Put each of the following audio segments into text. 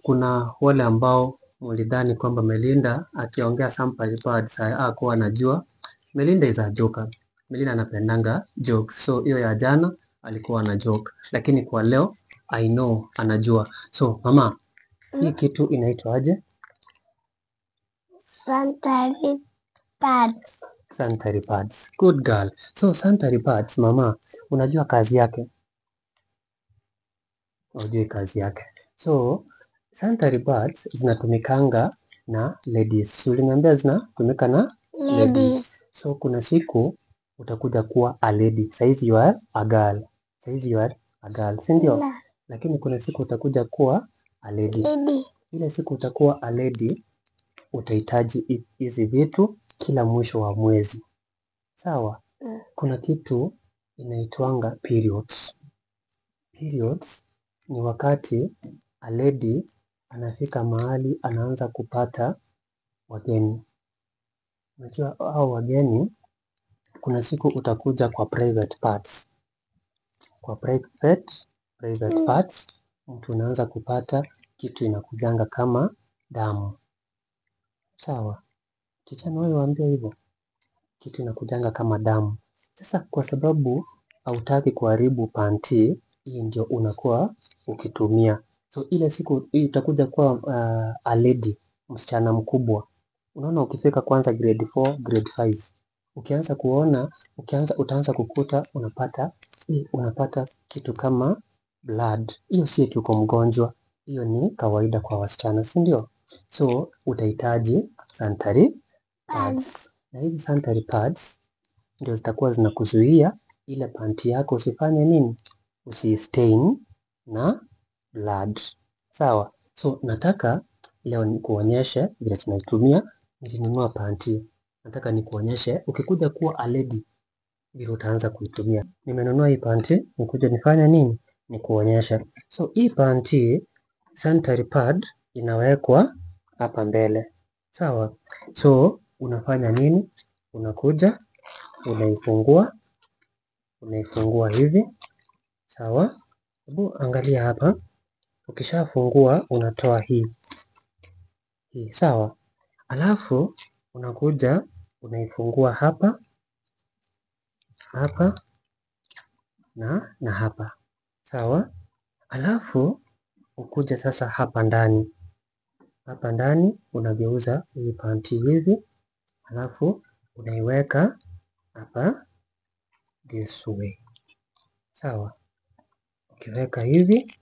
Kuna wale ambao walidhani kwamba Melinda akiongea sample pads hakuwa anajua. Melinda is a joker. Melinda anapendanga jokes. So hiyo ya jana alikuwa ana joke. Lakini kwa leo I know anajua. So mama, hii kitu inaitwa aje? Sanitary pads. Sanitary pads. Good girl. So sanitary pads mama, unajua kazi yake? Unajua kazi yake. So sanitary pads zinatumikanga na ladies. Uliniambia zinatumika na ladies. So kuna siku utakuja kuwa a lady. Saizi you are a girl. Saizi you are a girl. Si ndio? Lakini kuna siku utakuja kuwa a lady. Ile siku utakuwa a lady, utahitaji hizi vitu kila mwisho wa mwezi. Sawa? Kuna kitu inaitwanga periods. Periods ni wakati a lady anafika mahali anaanza kupata wageni. Unajua hao wageni, kuna siku utakuja kwa private parts. Kwa private parts, mtu unaanza kupata kitu inakujanga kama damu. Sawa? Kichana wewe waambia hivyo. Kitu inakujanga kama damu. Sasa kwa sababu hautaki kuharibu panty, hii ndio unakuwa ukitumia. So ile siku hii utakuja kuwa a lady, msichana mkubwa. Unaona ukifika kwanza grade 4, grade 5. Ukianza kuona, utaanza kukuta unapata kitu kama blood. Hiyo si eti uko mgonjwa. Hiyo ni kawaida kwa wasichana, si ndio? So utahitaji sanitary pads. Na hizi sanitary pads ndio zitakuwa zinakuzuia ile panty yako usifanye nini? Usistain na blood. Sawa? So nataka leo nikuonyeshe vile tunaitumia. Nilinunua panty. Nataka nikuonyeshe ukikuja kuwa a lady vile utaanza kuitumia. Nimenunua hii panty, nikuja nifanye nini? Nikuonyeshe. So hii panty sanitary pad inawekwa hapa mbele. Sawa? So unafanya nini? Unakuja, unaifungua hivi. Sawa? Hebu angalia hapa. Ukishafungua unatoa hii. Sawa? Alafu unakuja unaifungua hapa na hapa. Sawa? Alafu ukuja sasa hapa ndani. Hapa ndani unageuza hii panty hivi. Alafu unaiweka hapa this way. Sawa? Ukiweka hivi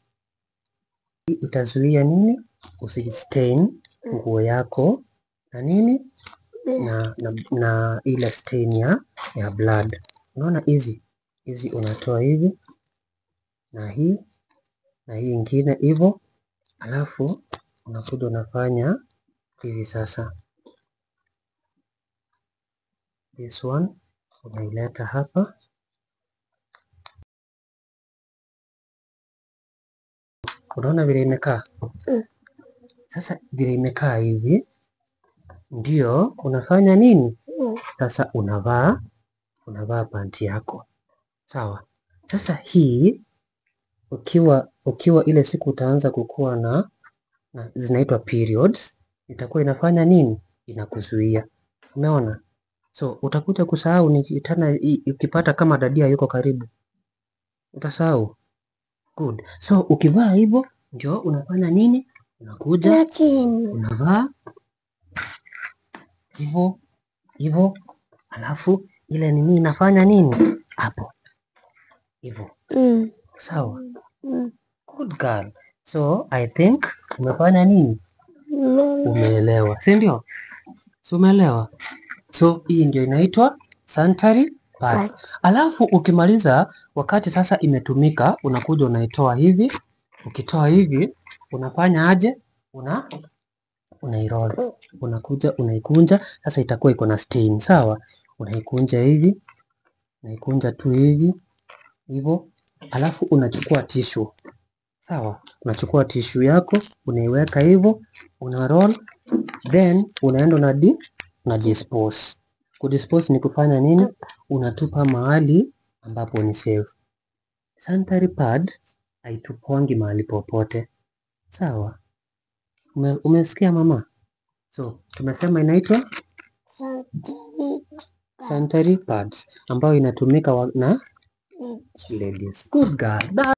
itazuia nini? Usistain nguo yako na nini? Na ile stain ya blood. Unaona hizi unatoa hivi na hii ingine hivyo. Alafu unakuja unafanya hivi sasa. This one unaileta hapa. Unaona vile imekaa? Sasa vile imekaa hivi ndio unafanya nini? Sasa unavaa panty yako. Sawa? Sasa hii ukiwa ile siku utaanza kukua na zinaitwa periods, itakuwa inafanya nini? Inakuzuia. Umeona? So utakuja kusahau tena ukipata kama dadia yuko karibu. Utasahau. Good. So ukivaa hivyo ndio unafanya nini? Unakuja unavaa hivyo. Alafu ile nini inafanya nini? Hapo. Hivyo. Sawa? Good girl. So I think umefanya nini? Umeelewa. Si ndio? So umeelewa? So hii ndio inaitwa sanitary pads. Alafu ukimaliza wakati sasa imetumika, unakuja unaitoa hivi. Ukitoa hivi unafanya aje? Unairoll. Unakuja unaikunja, sasa itakuwa iko na stain. Sawa? Unaikunja hivi. Unaikunja tu hivi. Hivyo. Alafu unachukua tissue. Sawa? Unachukua tissue yako, unaiweka hivyo, unaroll, then unaenda unadispose. Kudispose ni kufanya nini? Unatupa mahali ambapo ni safe. Sanitary pad haitupwangi mahali popote. Sawa? Umesikia mama? So tumesema inaitwa sanitary pads ambayo inatumika na ladies. Good girl.